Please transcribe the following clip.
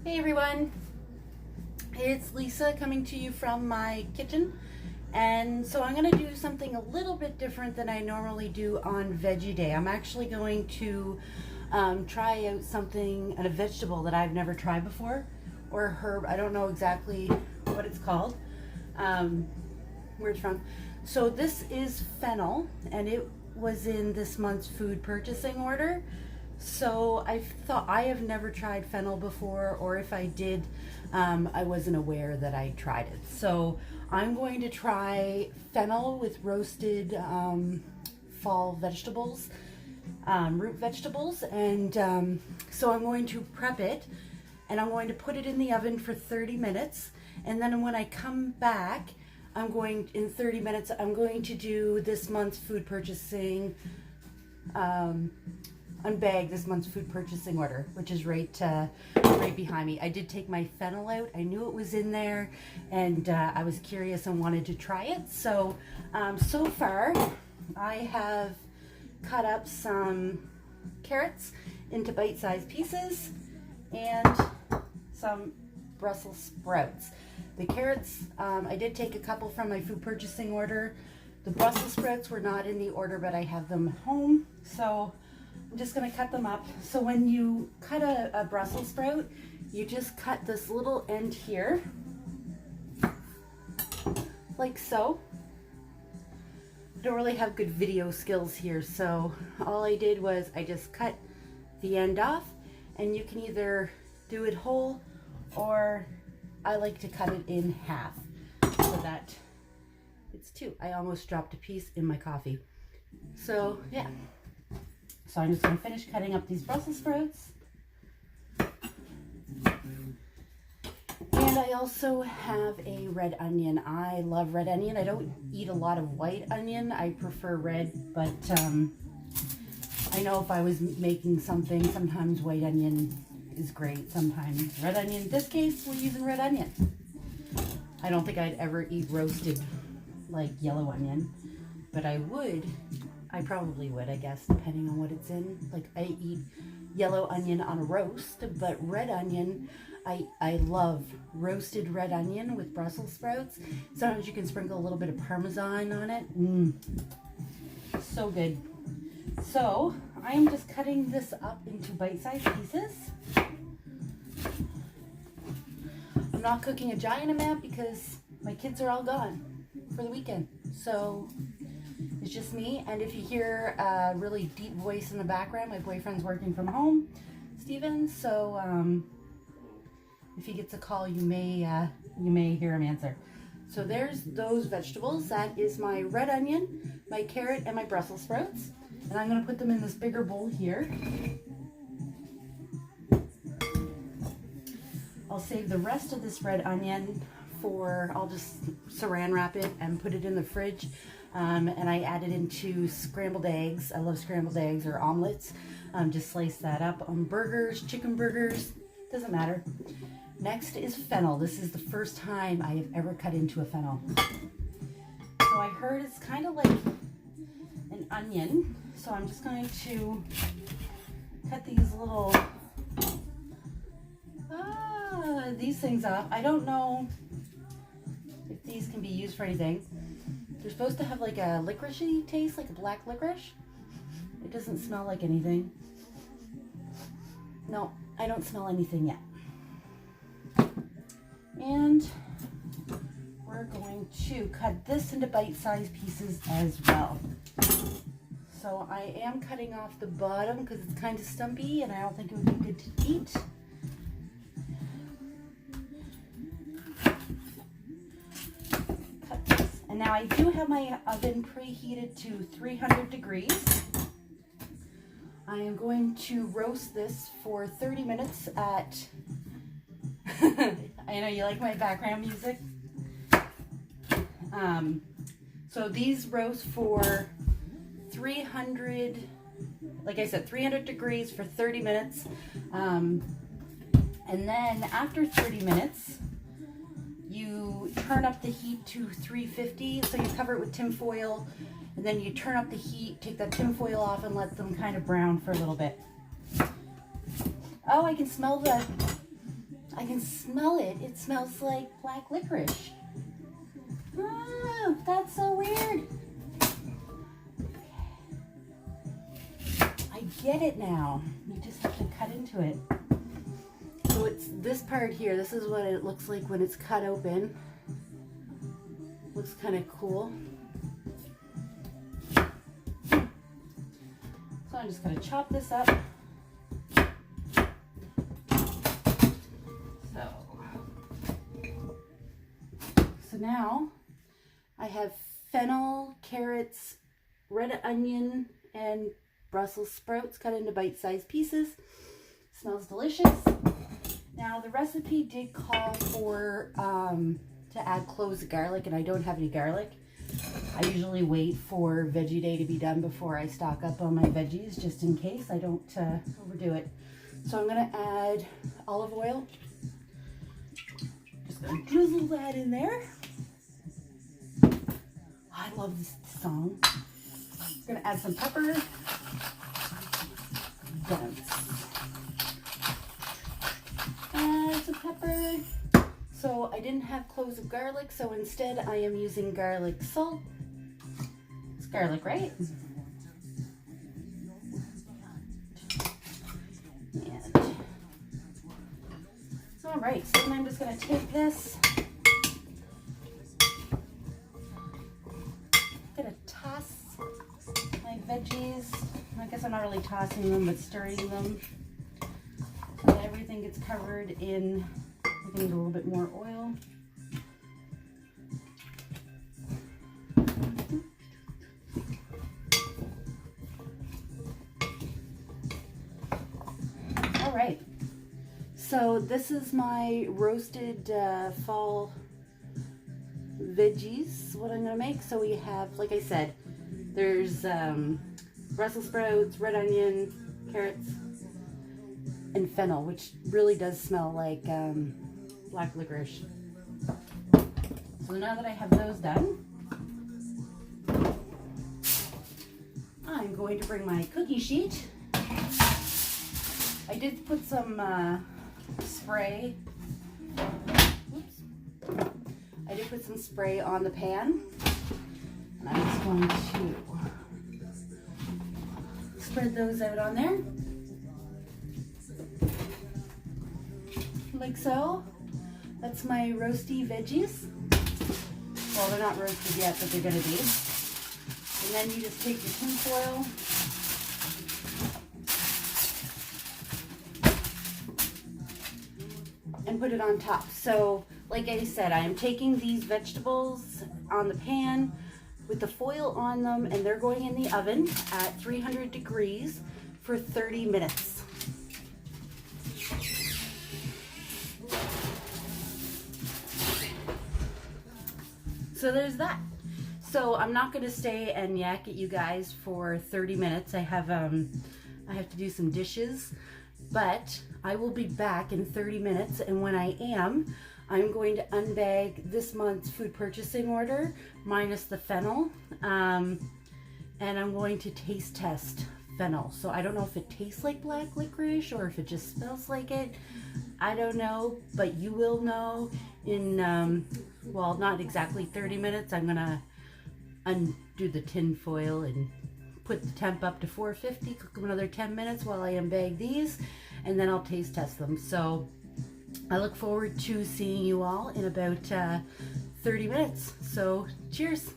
Hey everyone, it's Lisa coming to you from my kitchen, and so I'm going to do something a little bit different than I normally do on Veggie Day. I'm actually going to try out something, a vegetable that I've never tried before, or a herb. I don't know exactly what it's called, where it's from. So this is fennel, and it was in this month's food purchasing order. So I thought, I have never tried fennel before, or if I did, I wasn't aware that I tried it. So I'm going to try fennel with roasted fall vegetables, root vegetables, and so I'm going to prep it, and I'm going to put it in the oven for 30 minutes, and then when I come back, in 30 minutes, I'm going to do this month's food purchasing, unbag this month's food purchasing order, which is right behind me. I did take my fennel out. I knew it was in there, and I was curious and wanted to try it. So, so far, I have cut up some carrots into bite-sized pieces and some Brussels sprouts. The carrots, I did take a couple from my food purchasing order. The Brussels sprouts were not in the order, but I have them home, so I'm just going to cut them up. So when you cut a Brussels sprout, you just cut this little end here, like so. I don't really have good video skills here, so all I did was I just cut the end off, and you can either do it whole, or I like to cut it in half so that it's two. I almost dropped a piece in my coffee. So yeah. So I'm just going to finish cutting up these Brussels sprouts. And I also have a red onion. I love red onion. I don't eat a lot of white onion. I prefer red, but I know if I was making something, sometimes white onion is great. Sometimes red onion. In this case, we're using red onion. I don't think I'd ever eat roasted like yellow onion, but I probably would, I guess, depending on what it's in. Like, I eat yellow onion on a roast, but red onion, I love roasted red onion with Brussels sprouts. Sometimes you can sprinkle a little bit of Parmesan on it. So good. So I'm just cutting this up into bite-sized pieces. I'm not cooking a giant amount because my kids are all gone for the weekend. So it's just me, and if you hear a really deep voice in the background, my boyfriend's working from home, Steven, so if he gets a call, you may hear him answer. So there's those vegetables. That is my red onion, my carrot, and my Brussels sprouts, and I'm going to put them in this bigger bowl here. I'll save the rest of this red onion I'll just saran wrap it and put it in the fridge. And I added into scrambled eggs. I love scrambled eggs or omelets. Just slice that up on burgers, chicken burgers, doesn't matter. Next is fennel. This is the first time I have ever cut into a fennel. So I heard it's kind of like an onion. So I'm just going to cut these little, these things off. I don't know if these can be used for anything. They're supposed to have like a licoricey taste, like a black licorice. It doesn't smell like anything. No, I don't smell anything yet. And we're going to cut this into bite-sized pieces as well. So I am cutting off the bottom because it's kind of stumpy and I don't think it would be good to eat. And now I do have my oven preheated to 300 degrees. I am going to roast this for 30 minutes at, I know you like my background music. So these roast for 300, like I said, 300 degrees for 30 minutes. And then after 30 minutes, you turn up the heat to 350, so you cover it with tin foil, and then you turn up the heat, take that tin foil off, and let them kind of brown for a little bit. Oh, I can smell I can smell it. It smells like black licorice. Oh, that's so weird. I get it now. You just have to cut into it. So it's this part here. This is what it looks like when it's cut open. Looks kind of cool. So I'm just going to chop this up. So now I have fennel, carrots, red onion, and Brussels sprouts cut into bite-sized pieces. Smells delicious. Now the recipe did call for to add cloves of garlic, and I don't have any garlic. I usually wait for Veggie Day to be done before I stock up on my veggies, just in case I don't overdo it. So I'm going to add olive oil. Just going to drizzle that in there. I love this song. I'm going to add some pepper. Dance. Add some pepper. So I didn't have cloves of garlic, so instead I am using garlic salt. It's garlic, right? And all right, so then I'm just going to take this. I'm going to toss my veggies. I guess I'm not really tossing them, but stirring them so that everything gets covered in. I need a little bit more oil. All right. So this is my roasted fall veggies, what I'm going to make. So we have, like I said, there's Brussels sprouts, red onion, carrots, and fennel, which really does smell like black licorice. So now that I have those done, I'm going to bring my cookie sheet. I did put some spray. Oops. I did put some spray on the pan, and I'm just going to spread those out on there, like so. That's my roasty veggies. Well, they're not roasted yet, but they're going to be. And then you just take your tin foil, and put it on top. So, like I said, I am taking these vegetables on the pan with the foil on them, and they're going in the oven at 300 degrees for 30 minutes. So there's that. So I'm not going to stay and yak at you guys for 30 minutes. I have to do some dishes, but I will be back in 30 minutes. And when I am, I'm going to unbag this month's food purchasing order minus the fennel, and I'm going to taste test fennel. So I don't know if it tastes like black licorice or if it just smells like it. I don't know, but you will know in, well, not exactly 30 minutes. I'm going to undo the tin foil and put the temp up to 450, cook them another 10 minutes while I unbag these, and then I'll taste test them. So I look forward to seeing you all in about 30 minutes. So cheers.